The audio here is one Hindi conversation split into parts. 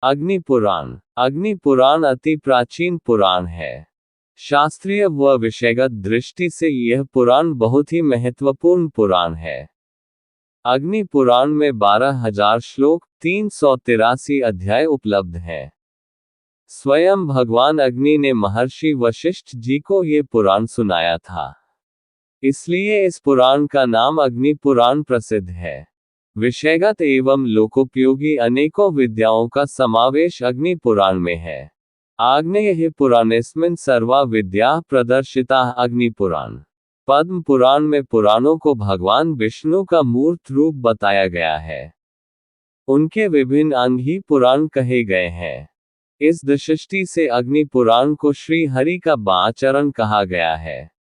अग्नि पुराण। अग्नि पुराण अति प्राचीन पुराण है। शास्त्रीय व विषयगत दृष्टि से यह पुराण बहुत ही महत्वपूर्ण पुराण है। अग्नि पुराण में 12,000 श्लोक, 383 अध्याय उपलब्ध हैं। स्वयं भगवान अग्नि ने महर्षि वशिष्ठ जी को ये पुराण सुनाया था। इसलिए इस पुराण का नाम अग्नि पुराण प्रसिद्ध है। विषयगत एवं लोकोपयोगी अनेकों विद्याओं का समावेश अग्नि पुराण में है। आग्नेय पुराणेस्मिन् सर्वा विद्या प्रदर्शिता अग्नि पुराण। पद्म पुराण में पुराणों को भगवान विष्णु का मूर्त रूप बताया गया है। उनके विभिन्न अंग ही पुराण कहे गए हैं। इस दृष्टि से अग्नि पुराण को श्री हरि का बाचरण कहा गया है।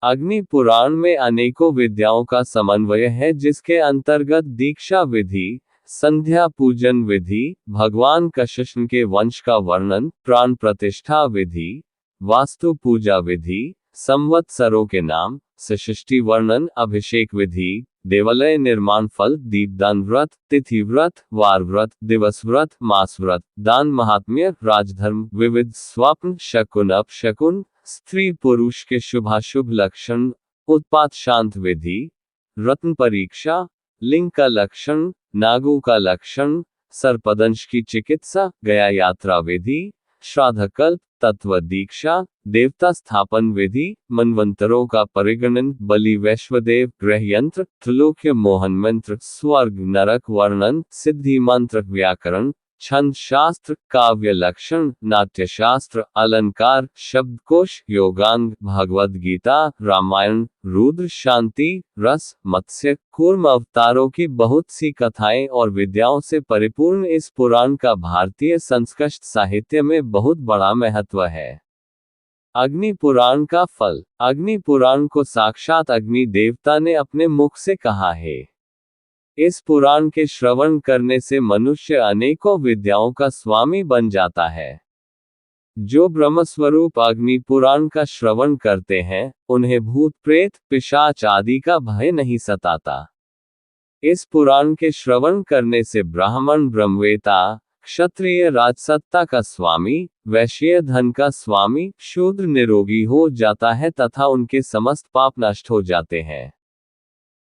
अग्नि पुराण में अनेकों विद्याओं का समन्वय है, जिसके अंतर्गत दीक्षा विधि, संध्या पूजन विधि, भगवान कृष्ण के वंश का वर्णन, प्राण प्रतिष्ठा विधि, वास्तु पूजा विधि, संवत्सरों के नाम, सृष्टि वर्णन, अभिषेक विधि, देवालय निर्माण फल, दीपदान व्रत, तिथि व्रत, वार व्रत, दिवस व्रत, मास व्रत, दान महात्म्य, राजधर्म, विविध स्वप्न, शकुन अपशकुन, स्त्री पुरुष के शुभाशुभ लक्षण, उत्पात शांत विधि, रत्न परीक्षा, लिंग का लक्षण, नागों का लक्षण, सर्पदंश की चिकित्सा, गया यात्रा विधि, श्राद्धकल्प, तत्व दीक्षा, देवता स्थापन विधि, मनवंतरों का परिगणन, बलि वैश्वदेव, ग्रह यंत्र, त्रिलोक्य मोहन मंत्र, स्वर्ग नरक वर्णन, सिद्धि मंत्र, व्याकरण, छंद शास्त्र, काव्य लक्षण, नाट्य शास्त्र, अलंकार, शब्दकोश, योगांग, भगवद गीता, रामायण, रुद्र शांति, रस, मत्स्य, कूर्म अवतारों की बहुत सी कथाएं और विद्याओं से परिपूर्ण इस पुराण का भारतीय संस्कृत साहित्य में बहुत बड़ा महत्व है। अग्नि पुराण का फल। अग्नि पुराण को साक्षात अग्नि देवता ने अपने मुख से कहा है। इस पुराण के श्रवण करने से मनुष्य अनेकों विद्याओं का स्वामी बन जाता है। जो ब्रह्मस्वरूप अग्नि पुराण का श्रवण करते हैं, उन्हें भूत प्रेत पिशाच आदि का भय नहीं सताता। इस पुराण के श्रवण करने से ब्राह्मण ब्रह्मवेता, क्षत्रिय राजसत्ता का स्वामी, वैश्य धन का स्वामी, शूद्र निरोगी हो जाता है तथा उनके समस्त पाप नष्ट हो जाते हैं।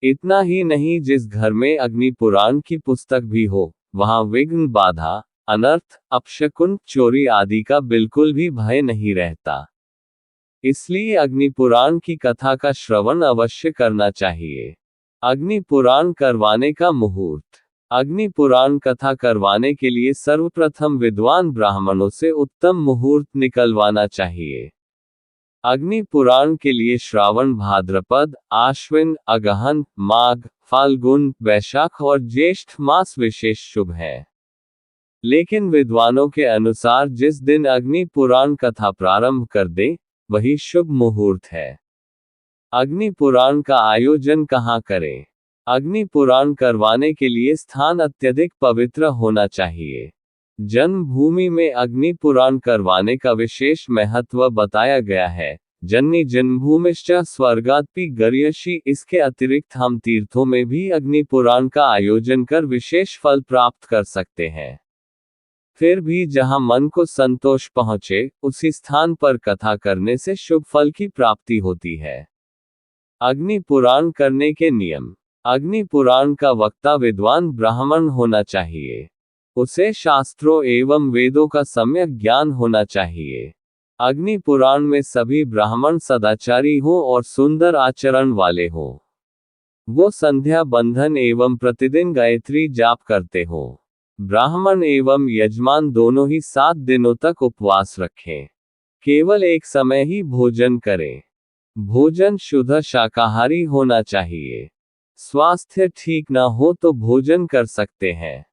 इतना ही नहीं, जिस घर में अग्नि पुराण की पुस्तक भी हो, वहां विघ्न बाधा, अनर्थ, अपशकुन, चोरी आदि का बिल्कुल भी भय नहीं रहता। इसलिए अग्नि पुराण की कथा का श्रवण अवश्य करना चाहिए। अग्नि पुराण करवाने का मुहूर्त। अग्नि पुराण कथा करवाने के लिए सर्वप्रथम विद्वान ब्राह्मणों से उत्तम मुहूर्त निकलवाना चाहिए। अग्नि पुराण के लिए श्रावण, भाद्रपद, आश्विन, अगहन, माघ, फाल्गुन, वैशाख और ज्येष्ठ मास विशेष शुभ है। लेकिन विद्वानों के अनुसार जिस दिन अग्नि पुराण कथा प्रारंभ कर दे, वही शुभ मुहूर्त है। अग्नि पुराण का आयोजन कहाँ करें? अग्नि पुराण करवाने के लिए स्थान अत्यधिक पवित्र होना चाहिए। जन्मभूमि में अग्नि पुराण करवाने का विशेष महत्व बताया गया है। जन्नी जन्मभूमिश्च स्वर्गादपि गर्यसि। इसके अतिरिक्त हम तीर्थों में भी अग्नि पुराण का आयोजन कर विशेष फल प्राप्त कर सकते हैं। फिर भी जहां मन को संतोष पहुंचे, उसी स्थान पर कथा करने से शुभ फल की प्राप्ति होती है। अग्नि पुराण करने के नियम। अग्नि पुराण का वक्ता विद्वान ब्राह्मण होना चाहिए। उसे शास्त्रों एवं वेदों का सम्यक ज्ञान होना चाहिए। अग्नि पुराण में सभी ब्राह्मण सदाचारी हों और सुंदर आचरण वाले हों। वो संध्या बंधन एवं प्रतिदिन गायत्री जाप करते हों। ब्राह्मण एवं यजमान दोनों ही 7 दिनों तक उपवास रखें। केवल एक समय ही भोजन करें। भोजन शुद्ध शाकाहारी होना चाहिए। स्वास्थ्य ठीक न हो तो भोजन कर सकते हैं।